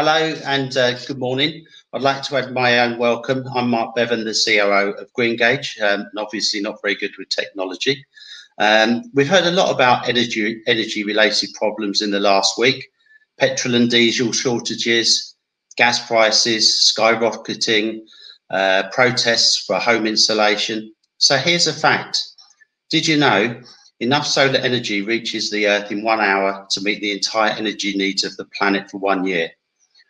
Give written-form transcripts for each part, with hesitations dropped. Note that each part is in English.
Hello and good morning. I'd like to add my own welcome. I'm Mark Bevan, the COO of Greengage, and obviously not very good with technology. We've heard a lot about energy-related problems in the last week. Petrol and diesel shortages, gas prices skyrocketing, protests for home insulation. So here's a fact. Did you know enough solar energy reaches the Earth in 1 hour to meet the entire energy needs of the planet for 1 year?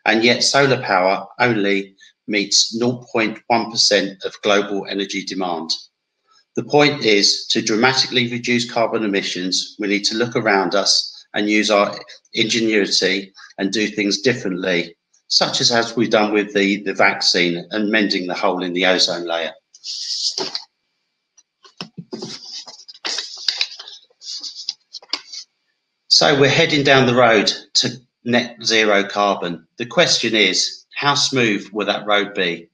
And yet solar power only meets 0.1% of global energy demand. The point is, to dramatically reduce carbon emissions, we need to look around us and use our ingenuity and do things differently, such as we've done with the vaccine and mending the hole in the ozone layer. So we're heading down the road to net zero carbon. The question is, how smooth will that road be?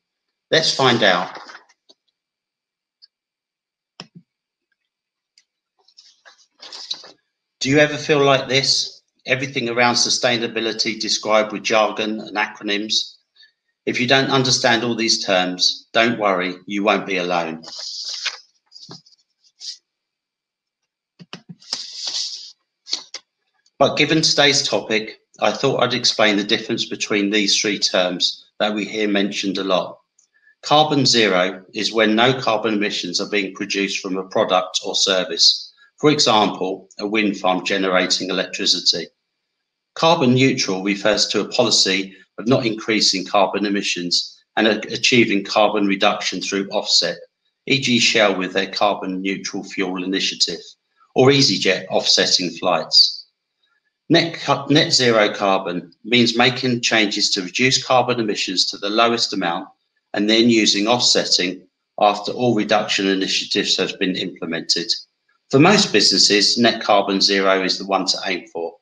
Let's find out. Do you ever feel like this? Everything around sustainability described with jargon and acronyms. If you don't understand all these terms, don't worry, you won't be alone. But given today's topic, I thought I'd explain the difference between these three terms that we hear mentioned a lot. Carbon zero is when no carbon emissions are being produced from a product or service. For example, a wind farm generating electricity. Carbon neutral refers to a policy of not increasing carbon emissions and achieving carbon reduction through offset, e.g. Shell with their carbon neutral fuel initiative, or EasyJet offsetting flights. Net zero carbon means making changes to reduce carbon emissions to the lowest amount and then using offsetting after all reduction initiatives have been implemented. For most businesses, net carbon zero is the one to aim for.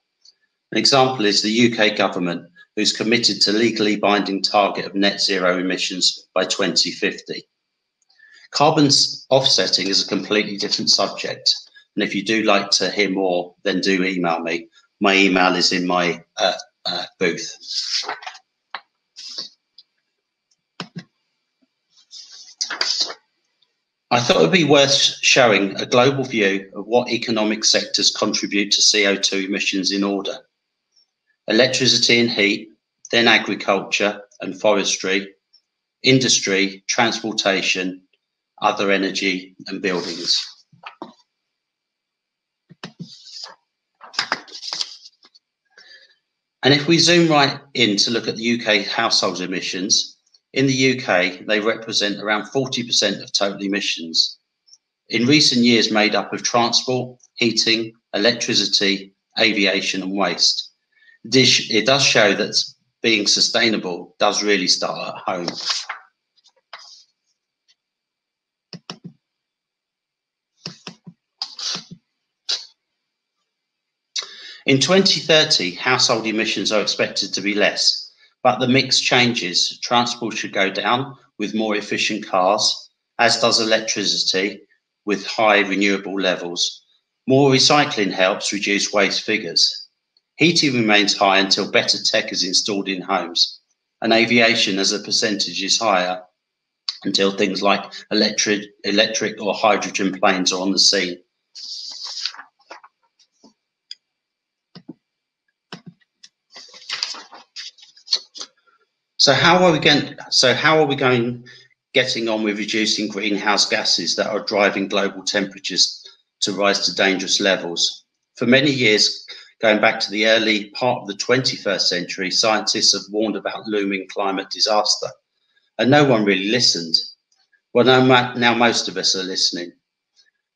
An example is the UK government, who's committed to legally binding target of net zero emissions by 2050. Carbon offsetting is a completely different subject. And if you do like to hear more, then do email me. My email is in my booth. I thought it would be worth showing a global view of what economic sectors contribute to CO2 emissions in order. Electricity and heat, then agriculture and forestry, industry, transportation, other energy and buildings. And if we zoom right in to look at the UK household emissions, in the UK, they represent around 40% of total emissions. In recent years, made up of transport, heating, electricity, aviation and waste. It does show that being sustainable does really start at home. In 2030, household emissions are expected to be less, but the mix changes. Transport should go down with more efficient cars, as does electricity with high renewable levels. More recycling helps reduce waste figures. Heating remains high until better tech is installed in homes, and aviation as a percentage is higher until things like electric or hydrogen planes are on the scene. So how are we getting on with reducing greenhouse gases that are driving global temperatures to rise to dangerous levels? For many years, going back to the early part of the 21st century, scientists have warned about looming climate disaster, and no one really listened. Well, now most of us are listening.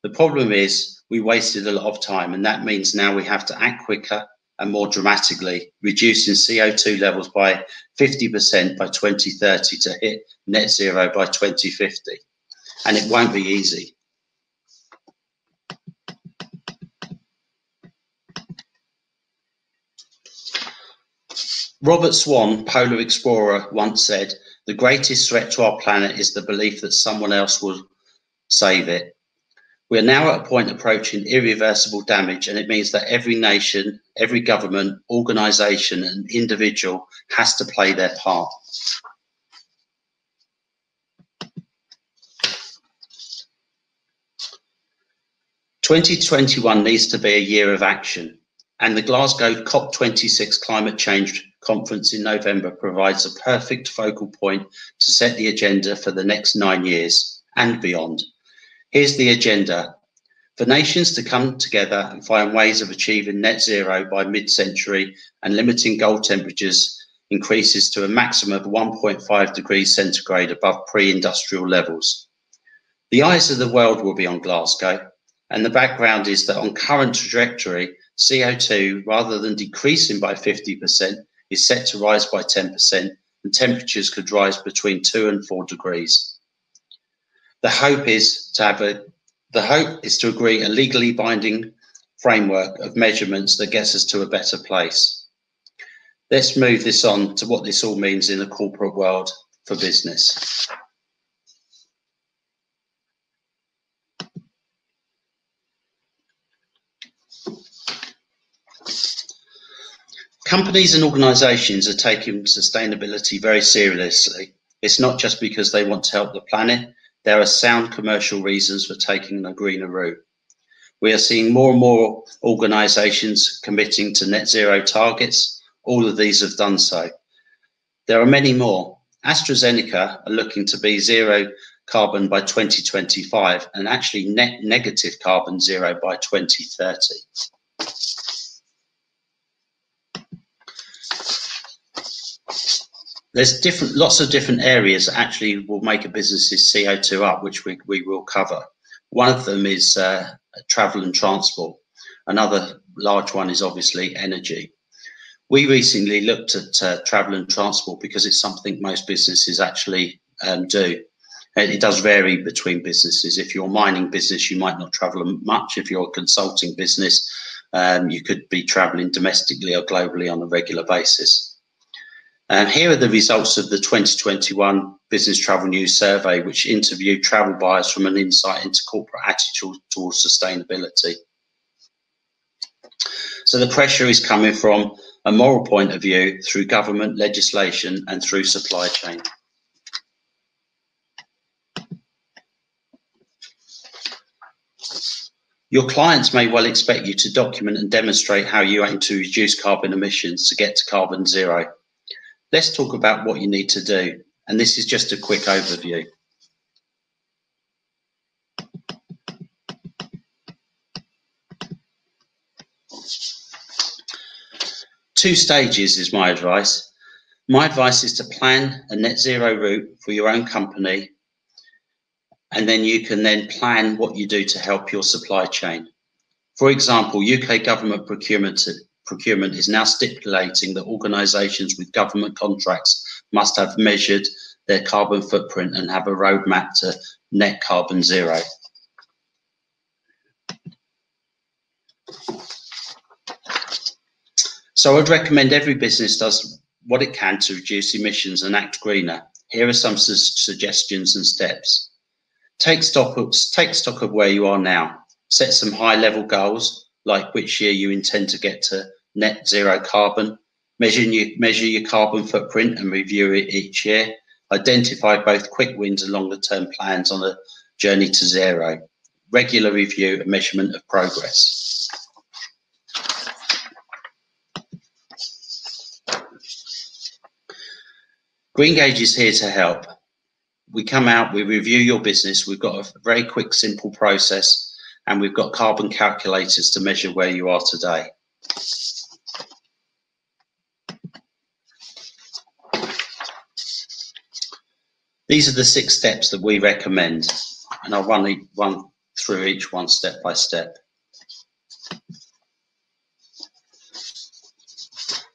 The problem is we wasted a lot of time, and that means now we have to act quicker and more dramatically, reducing CO2 levels by 50% by 2030 to hit net zero by 2050. And it won't be easy. Robert Swan, polar explorer, once said, "The greatest threat to our planet is the belief that someone else will save it." We are now at a point approaching irreversible damage, and it means that every nation, every government, organisation and individual has to play their part. "2021 needs to be a year of action, and the Glasgow COP26 Climate Change Conference in November provides a perfect focal point to set the agenda for the next 9 years and beyond. Here's the agenda. For nations to come together and find ways of achieving net zero by mid-century and limiting goal temperatures increases to a maximum of 1.5 degrees centigrade above pre-industrial levels. The eyes of the world will be on Glasgow, and the background is that on current trajectory, CO2, rather than decreasing by 50%, is set to rise by 10%, and temperatures could rise between 2 and 4 degrees. The hope is to agree a legally binding framework of measurements that gets us to a better place. Let's move this on to what this all means in the corporate world for business. Companies and organisations are taking sustainability very seriously. It's not just because they want to help the planet. There are sound commercial reasons for taking a greener route. We are seeing more and more organisations committing to net zero targets. All of these have done so. There are many more. AstraZeneca are looking to be zero carbon by 2025 and actually net negative carbon zero by 2030. There's lots of different areas that actually will make a business's CO2 up, which we will cover. One of them is travel and transport. Another large one is obviously energy. We recently looked at travel and transport because it's something most businesses actually do. It does vary between businesses. If you're a mining business, you might not travel much. If you're a consulting business, you could be traveling domestically or globally on a regular basis. Here are the results of the 2021 Business Travel News Survey, which interviewed travel buyers from an insight into corporate attitude towards sustainability. So the pressure is coming from a moral point of view, through government legislation and through supply chain. Your clients may well expect you to document and demonstrate how you aim to reduce carbon emissions to get to carbon zero. Let's talk about what you need to do, and this is just a quick overview. Two stages is my advice. My advice is to plan a net zero route for your own company, and then you can then plan what you do to help your supply chain. For example, UK government procurement is now stipulating that organisations with government contracts must have measured their carbon footprint and have a roadmap to net carbon zero. So I'd recommend every business does what it can to reduce emissions and act greener. Here are some suggestions and steps. Take stock of where you are now. Set some high-level goals, like which year you intend to get to net zero carbon. Measure your carbon footprint and review it each year. Identify both quick wins and longer term plans on a journey to zero. Regular review and measurement of progress. Greengage is here to help. We come out, we review your business. We've got a very quick, simple process, and we've got carbon calculators to measure where you are today. These are the 6 steps that we recommend, and I'll run through each one step by step.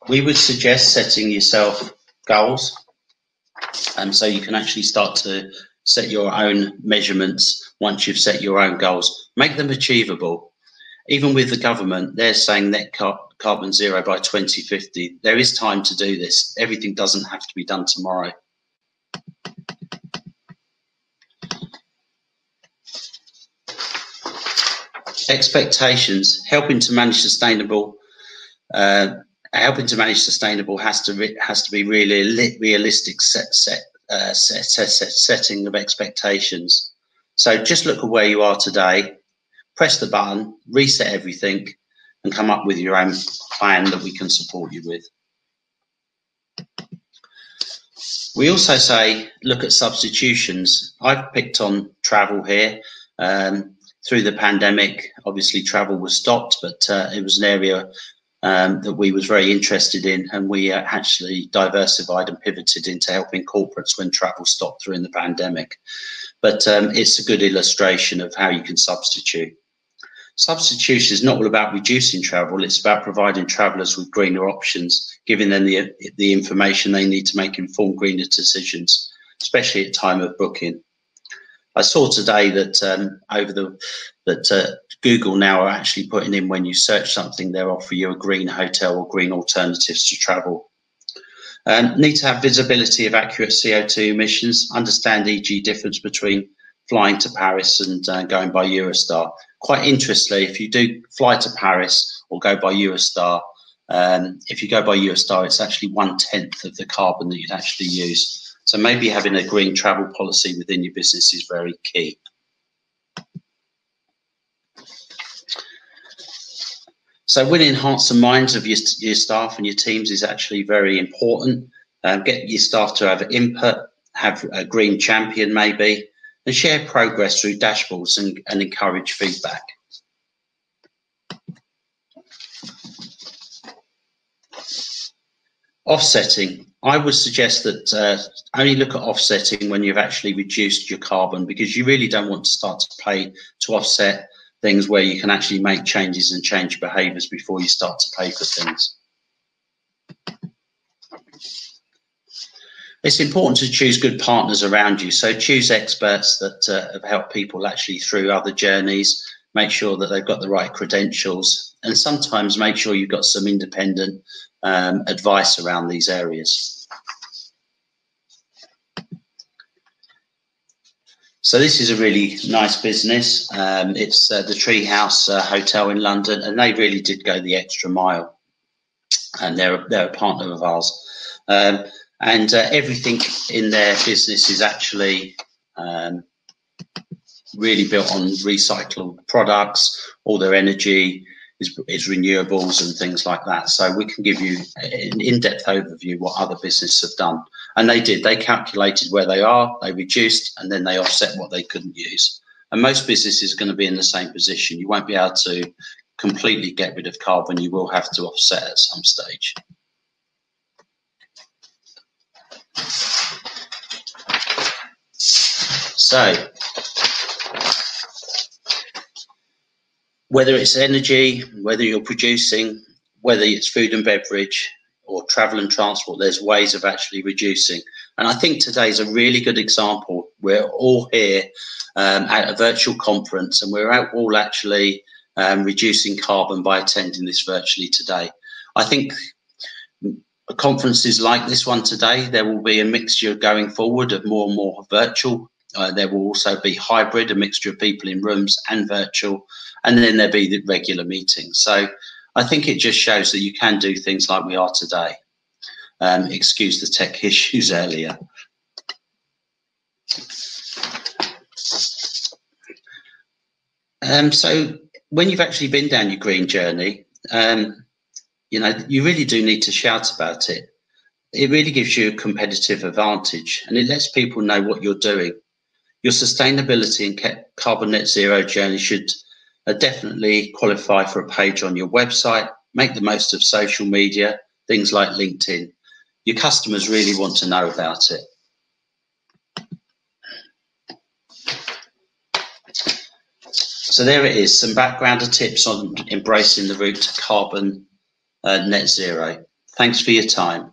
We would suggest setting yourself goals, so you can actually start to set your own measurements once you've set your own goals. Make them achievable. Even with the government, they're saying net carbon zero by 2050. There is time to do this. Everything doesn't have to be done tomorrow. Expectations, helping to manage sustainable has to be really realistic setting of expectations. So just look at where you are today, press the button, reset everything, and come up with your own plan that we can support you with. We also say look at substitutions. I've picked on travel here. Through the pandemic, obviously travel was stopped, but it was an area that we was very interested in, and we actually diversified and pivoted into helping corporates when travel stopped during the pandemic. But it's a good illustration of how you can substitute. Substitution is not all about reducing travel, it's about providing travellers with greener options, giving them the information they need to make informed greener decisions, especially at time of booking. I saw today that Google now are actually putting in, when you search something, they'll offer you a green hotel or green alternatives to travel. Need to have visibility of accurate CO2 emissions, understand e.g. difference between flying to Paris and going by Eurostar. Quite interestingly, if you do fly to Paris or go by Eurostar, if you go by Eurostar, it's actually 1/10 of the carbon that you'd actually use. So maybe having a green travel policy within your business is very key. So winning hearts and minds of your staff and your teams is actually very important. Get your staff to have input, have a green champion maybe, and share progress through dashboards and encourage feedback. Offsetting. I would suggest that only look at offsetting when you've actually reduced your carbon, because you really don't want to start to pay to offset things where you can actually make changes and change behaviours before you start to pay for things. It's important to choose good partners around you. So choose experts that have helped people actually through other journeys, make sure that they've got the right credentials, and sometimes make sure you've got some independent advice around these areas. So this is a really nice business. It's the Treehouse Hotel in London, and they really did go the extra mile, and they're a partner of ours. And everything in their business is actually really built on recycled products. All their energy is renewables and things like that. So we can give you an in-depth overview what other businesses have done. And they did. They calculated where they are, they reduced, and then they offset what they couldn't use. And most businesses are going to be in the same position. You won't be able to completely get rid of carbon. You will have to offset at some stage. So, whether it's energy, whether you're producing, whether it's food and beverage or travel and transport, there's ways of actually reducing. And I think today's a really good example. We're all here at a virtual conference, and we're all actually reducing carbon by attending this virtually today. I think conferences like this one today, there will be a mixture going forward of more and more virtual. There will also be hybrid, a mixture of people in rooms and virtual, and then there'll be the regular meetings. So I think it just shows that you can do things like we are today. Excuse the tech issues earlier. So when you've actually been down your green journey, you know, you really do need to shout about it. It really gives you a competitive advantage, and it lets people know what you're doing. Your sustainability and carbon net zero journey should definitely qualify for a page on your website. Make the most of social media, things like LinkedIn. Your customers really want to know about it. So there it is, some background tips on embracing the route to carbon net zero. Thanks for your time.